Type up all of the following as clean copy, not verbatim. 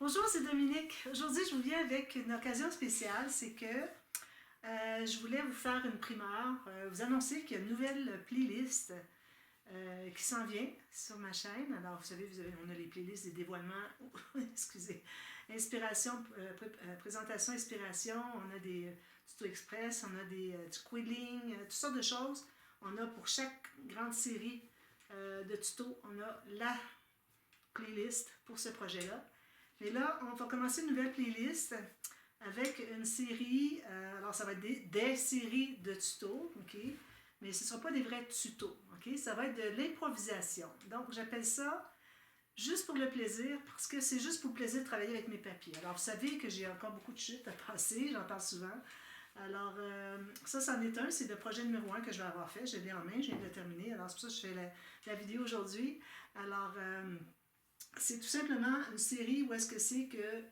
Bonjour, c'est Dominique. Aujourd'hui, je vous viens avec une occasion spéciale. C'est que je voulais vous faire une primeur, vous annoncer qu'il y a une nouvelle playlist qui s'en vient sur ma chaîne. Alors, vous savez, on a les playlists des dévoilements, excusez, inspiration, présentation, inspiration, on a des tutos express, on a du quilling, toutes sortes de choses. On a pour chaque grande série de tutos, on a la playlist pour ce projet-là. Mais là, on va commencer une nouvelle playlist avec une série, alors ça va être des séries de tutos, ok? Mais ce ne sera pas des vrais tutos, ok? Ça va être de l'improvisation. Donc, j'appelle ça juste pour le plaisir, parce que c'est juste pour le plaisir de travailler avec mes papiers. Alors, vous savez que j'ai encore beaucoup de chutes à passer, j'en parle souvent. Alors, ça, c'en est un, c'est le projet numéro 1 que je vais avoir fait. Je l'ai en main, je viens de le terminer. Alors, c'est pour ça que je fais la vidéo aujourd'hui. Alors, c'est tout simplement une série où est-ce que c'est que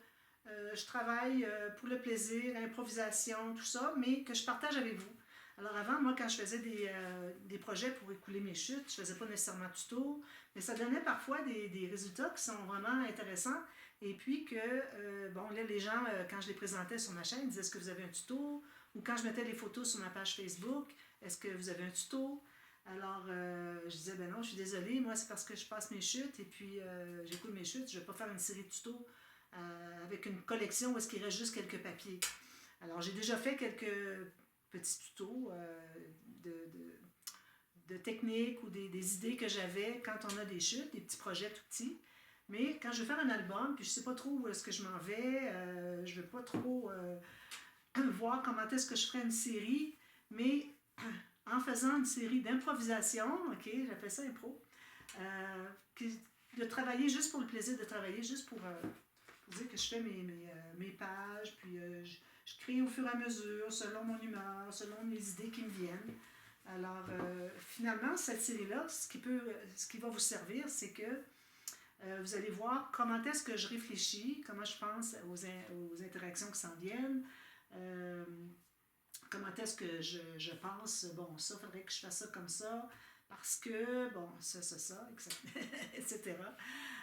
je travaille pour le plaisir, l'improvisation, tout ça, mais que je partage avec vous. Alors avant, moi, quand je faisais des projets pour écouler mes chutes, je faisais pas nécessairement de tuto, mais ça donnait parfois des résultats qui sont vraiment intéressants. Et puis que, bon, là, les gens, quand je les présentais sur ma chaîne, ils disaient, est-ce que vous avez un tuto? Ou quand je mettais les photos sur ma page Facebook, est-ce que vous avez un tuto? Alors, je disais, ben non, je suis désolée, moi, c'est parce que je passe mes chutes et puis j'écoute mes chutes. Je ne vais pas faire une série de tutos avec une collection où est-ce qu'il reste juste quelques papiers. Alors, j'ai déjà fait quelques petits tutos de techniques ou des idées que j'avais quand on a des chutes, des petits projets tout petits. Mais quand je veux faire un album, puis je ne sais pas trop où est-ce que je m'en vais, je ne veux pas trop voir comment est-ce que je ferai une série, mais en faisant une série d'improvisation, ok, j'appelle ça impro, de travailler juste pour le plaisir de travailler, juste pour dire que je fais mes pages, puis je crée au fur et à mesure, selon mon humeur, selon les idées qui me viennent. Alors, finalement, cette série-là, ce qui va vous servir, c'est que vous allez voir comment est-ce que je réfléchis, comment je pense aux interactions qui s'en viennent, comment est-ce que je pense, bon, ça, il faudrait que je fasse ça comme ça, parce que, bon, ça, etc.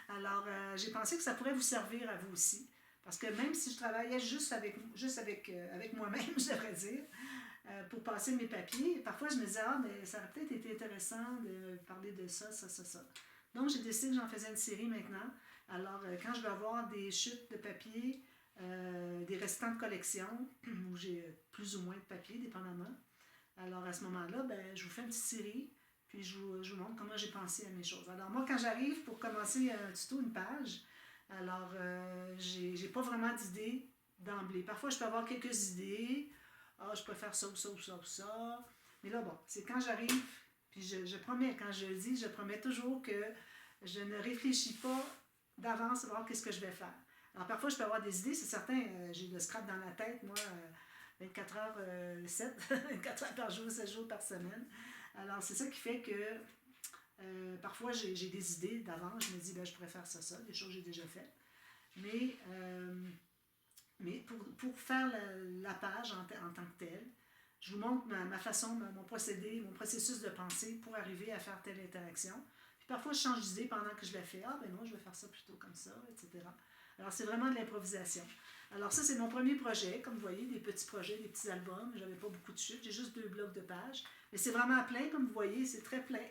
Alors, j'ai pensé que ça pourrait vous servir à vous aussi, parce que même si je travaillais juste avec moi-même, je devrais dire, pour passer mes papiers, parfois je me disais, ah, mais ça aurait peut-être été intéressant de parler de ça, ça, ça, ça. Donc, j'ai décidé que j'en faisais une série maintenant. Alors, quand je vais avoir des chutes de papier, des restants de collection, où j'ai plus ou moins de papier, dépendamment. Alors, à ce moment-là, ben, je vous fais une petite série, puis je vous montre comment j'ai pensé à mes choses. Alors, moi, quand j'arrive pour commencer un tuto, une page, alors, j'ai pas vraiment d'idées d'emblée. Parfois, je peux avoir quelques idées. Ah, je préfère ça ou ça ou ça ou ça. Mais là, bon, c'est quand j'arrive, puis je promets, quand je le dis, je promets toujours que je ne réfléchis pas d'avance à voir qu'est-ce que je vais faire. Alors, parfois, je peux avoir des idées, c'est certain, j'ai le scrap dans la tête, moi, 24 heures 7, 24 heures par jour, 7 jours par semaine. Alors, c'est ça qui fait que parfois, j'ai des idées d'avance. Je me dis, ben, je pourrais faire ça, ça, des choses que j'ai déjà faites. Mais pour faire la page en tant que telle, je vous montre ma façon, mon procédé, mon processus de pensée pour arriver à faire telle interaction. Puis parfois, je change d'idée pendant que je la fais. Ah, ben non, je vais faire ça plutôt comme ça, etc. Alors, c'est vraiment de l'improvisation. Alors, ça, c'est mon premier projet. Comme vous voyez, des petits projets, des petits albums. J'avais pas beaucoup de chutes. J'ai juste 2 blocs de pages. Mais c'est vraiment plein, comme vous voyez. C'est très plein.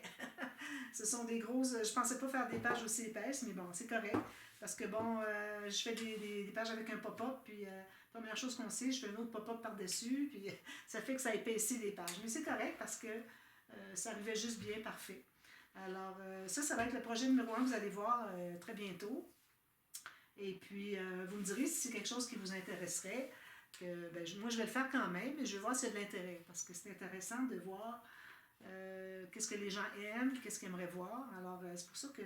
Ce sont des grosses... Je pensais pas faire des pages aussi épaisses, mais bon, c'est correct. Parce que, bon, je fais des pages avec un pop-up, puis première chose qu'on sait, je fais un autre pop-up par-dessus, puis ça fait que ça épaissit les pages. Mais c'est correct parce que ça arrivait juste bien parfait. Alors, ça va être le projet numéro 1 que vous allez voir très bientôt. Et puis, vous me direz si c'est quelque chose qui vous intéresserait. Que, ben, moi, je vais le faire quand même, mais je vais voir s'il y a de l'intérêt. Parce que c'est intéressant de voir qu'est-ce que les gens aiment, qu'est-ce qu'ils aimeraient voir. Alors, c'est pour ça que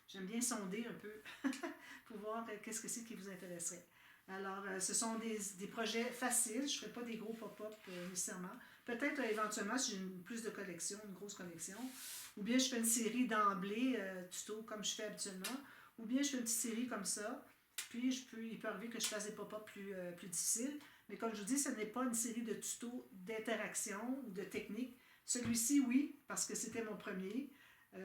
j'aime bien sonder un peu pour voir qu'est-ce que c'est qui vous intéresserait. Alors, ce sont des projets faciles. Je ne ferai pas des gros pop-up nécessairement. Peut-être éventuellement si j'ai plus de collection, une grosse collection. Ou bien je fais une série d'emblée, tuto comme je fais habituellement. Ou bien je fais une petite série comme ça. Puis il peut arriver que je fasse des pop-up plus difficiles. Mais comme je vous dis, ce n'est pas une série de tutos d'interaction ou de technique. Celui-ci, oui, parce que c'était mon premier.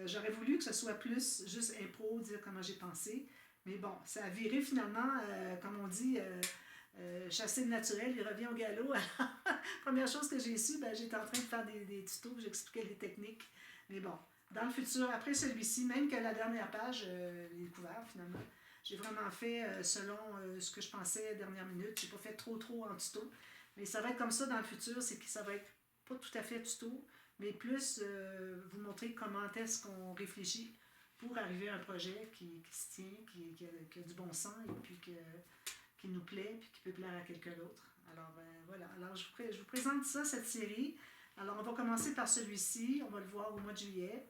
J'aurais voulu que ce soit plus juste impro, dire comment j'ai pensé. Mais bon, ça a viré finalement, comme on dit, chasser le naturel, il revient au galop. Première chose que j'ai su, ben, j'étais en train de faire des tutos, j'expliquais les techniques. Mais bon, dans le futur, après celui-ci, même que la dernière page, les découvert finalement, j'ai vraiment fait selon ce que je pensais dernière minute. J'ai pas fait trop en tuto. Mais ça va être comme ça dans le futur, c'est que ça va être pas tout à fait tuto, mais plus vous montrer comment est-ce qu'on réfléchit pour arriver à un projet qui se tient, qui a du bon sens et puis qui nous plaît puis qui peut plaire à quelqu'un d'autre. Alors voilà, alors je vous présente ça, cette série. Alors on va commencer par celui-ci, on va le voir au mois de juillet.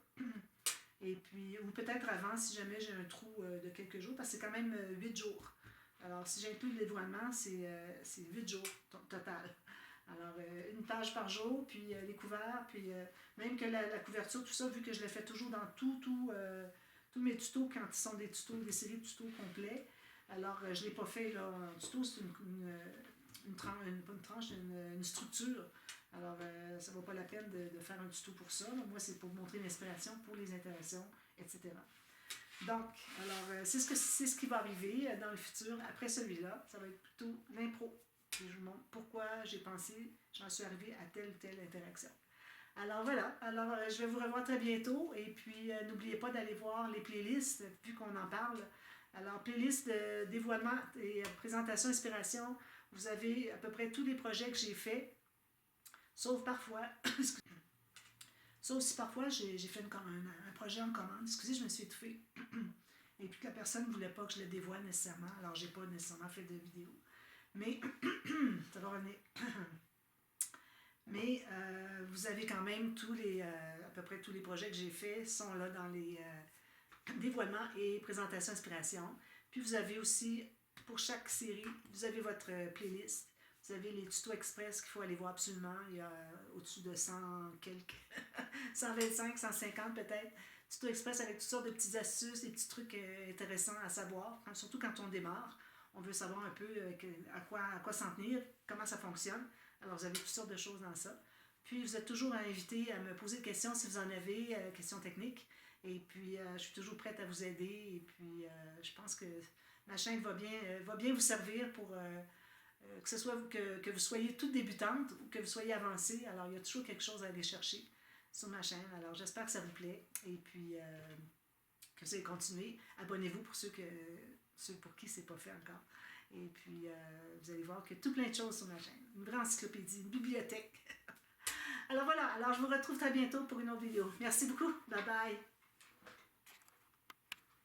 Et puis, ou peut-être avant, si jamais j'ai un trou de quelques jours, parce que c'est quand même 8 jours. Alors, si j'inclus le dévoilement, c'est 8 jours total. Alors, une page par jour, puis les couverts, puis même que la couverture, tout ça, vu que je l'ai fait toujours dans tous mes tutos, quand ils sont des tutos, des séries de tutos complets. Alors, je ne l'ai pas fait là, en tuto, c'est une structure. Alors, ça ne vaut pas la peine de faire un tuto pour ça. Moi, c'est pour montrer l'inspiration pour les interactions, etc. Donc, alors, c'est ce qui va arriver dans le futur. Après celui-là, ça va être plutôt l'impro. Je vous montre pourquoi j'ai pensé, j'en suis arrivée à telle ou telle interaction. Alors voilà, alors je vais vous revoir très bientôt et puis n'oubliez pas d'aller voir les playlists vu qu'on en parle. Alors, playlist de dévoilement et présentation inspiration, vous avez à peu près tous les projets que j'ai faits, sauf parfois, sauf si parfois j'ai fait un projet en commande. Excusez, je me suis étouffée. Et puis que la personne ne voulait pas que je le dévoile nécessairement, alors j'ai pas nécessairement fait de vidéo. Mais, ça va revenir. Mais vous avez quand même à peu près tous les projets que j'ai faits sont là dans les dévoilements et présentations inspiration. Puis vous avez aussi, pour chaque série, vous avez votre playlist. Vous avez les tutos express qu'il faut aller voir absolument. Il y a au-dessus de 100 quelques, 125, 150 peut-être. Tutos express avec toutes sortes de petites astuces, des petits trucs intéressants à savoir, surtout quand on démarre. On veut savoir un peu à quoi s'en tenir, comment ça fonctionne. Alors, vous avez toutes sortes de choses dans ça. Puis, vous êtes toujours invité à me poser des questions si vous en avez, questions techniques. Et puis, je suis toujours prête à vous aider. Et puis, je pense que ma chaîne va bien vous servir pour que ce soit que vous soyez toute débutante ou que vous soyez avancée. Alors, il y a toujours quelque chose à aller chercher sur ma chaîne. Alors, j'espère que ça vous plaît. Et puis, que vous allez continuer. Abonnez-vous pour ceux pour qui c'est pas fait encore. Et puis, vous allez voir qu'il y a tout plein de choses sur ma chaîne. Une vraie encyclopédie, une bibliothèque. Alors voilà, alors je vous retrouve très bientôt pour une autre vidéo. Merci beaucoup. Bye bye.